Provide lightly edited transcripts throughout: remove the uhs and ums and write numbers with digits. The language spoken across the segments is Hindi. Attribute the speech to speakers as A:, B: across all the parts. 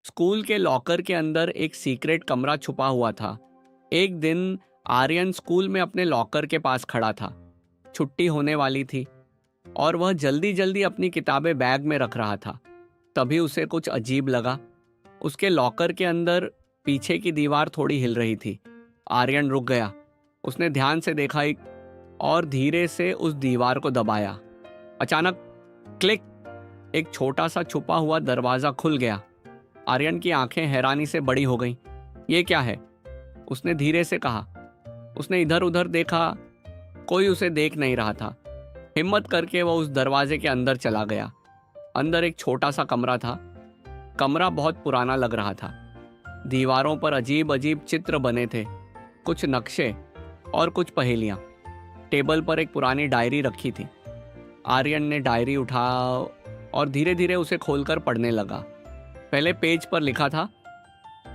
A: स्कूल के लॉकर के अंदर एक सीक्रेट कमरा छुपा हुआ था। एक दिन आर्यन स्कूल में अपने लॉकर के पास खड़ा था। छुट्टी होने वाली थी और वह जल्दी जल्दी अपनी किताबें बैग में रख रहा था। तभी उसे कुछ अजीब लगा। उसके लॉकर के अंदर पीछे की दीवार थोड़ी हिल रही थी। आर्यन रुक गया। उसने ध्यान से देखा और धीरे से उस दीवार को दबाया। अचानक क्लिक, एक छोटा सा छुपा हुआ दरवाजा खुल गया। आर्यन की आंखें हैरानी से बड़ी हो गईं। ये क्या है? उसने धीरे से कहा। उसने इधर उधर देखा, कोई उसे देख नहीं रहा था। हिम्मत करके वह उस दरवाजे के अंदर चला गया। अंदर एक छोटा सा कमरा था। कमरा बहुत पुराना लग रहा था। दीवारों पर अजीब अजीब चित्र बने थे, कुछ नक्शे और कुछ पहेलियां। टेबल पर एक पुरानी डायरी रखी थी। आर्यन ने डायरी उठा और धीरे धीरे उसे खोलकर पढ़ने लगा। पहले पेज पर लिखा था,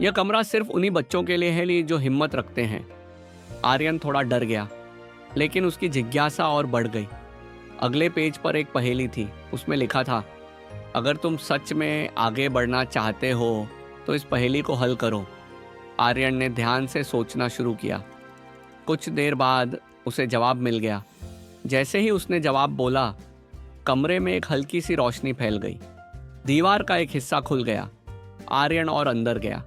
A: यह कमरा सिर्फ उन्हीं बच्चों के लिए है जो हिम्मत रखते हैं। आर्यन थोड़ा डर गया, लेकिन उसकी जिज्ञासा और बढ़ गई। अगले पेज पर एक पहेली थी। उसमें लिखा था, अगर तुम सच में आगे बढ़ना चाहते हो तो इस पहेली को हल करो। आर्यन ने ध्यान से सोचना शुरू किया। कुछ देर बाद उसे जवाब मिल गया। जैसे ही उसने जवाब बोला, कमरे में एक हल्की सी रोशनी फैल गई। दीवार का एक हिस्सा खुल गया। आर्यन और अंदर गया।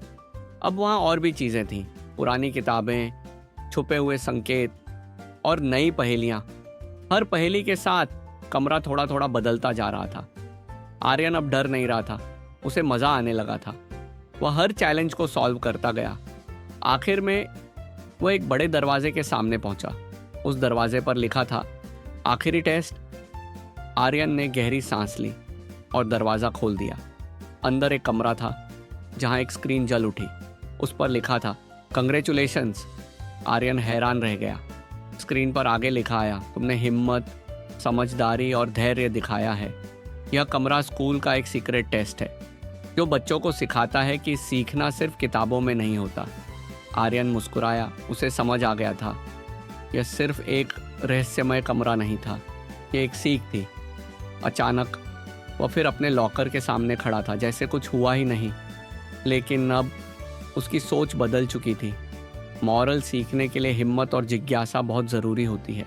A: अब वहाँ और भी चीज़ें थीं, पुरानी किताबें, छुपे हुए संकेत और नई पहेलियाँ। हर पहेली के साथ कमरा थोड़ा थोड़ा बदलता जा रहा था। आर्यन अब डर नहीं रहा था, उसे मज़ा आने लगा था। वह हर चैलेंज को सॉल्व करता गया। आखिर में वह एक बड़े दरवाजे के सामने पहुंचा। उस दरवाजे पर लिखा था, आखिरी टेस्ट। आर्यन ने गहरी सांस ली और दरवाज़ा खोल दिया। अंदर एक कमरा था जहां एक स्क्रीन जल उठी। उस पर लिखा था, कंग्रेचुलेशंस। आर्यन हैरान रह गया। स्क्रीन पर आगे लिखा आया, तुमने हिम्मत, समझदारी और धैर्य दिखाया है। यह कमरा स्कूल का एक सीक्रेट टेस्ट है जो बच्चों को सिखाता है कि सीखना सिर्फ किताबों में नहीं होता। आर्यन मुस्कुराया। उसे समझ आ गया था, यह सिर्फ एक रहस्यमय कमरा नहीं था, यह एक सीख थी। अचानक वह फिर अपने लॉकर के सामने खड़ा था, जैसे कुछ हुआ ही नहीं। लेकिन अब उसकी सोच बदल चुकी थी। मॉरल सीखने के लिए हिम्मत और जिज्ञासा बहुत ज़रूरी होती है।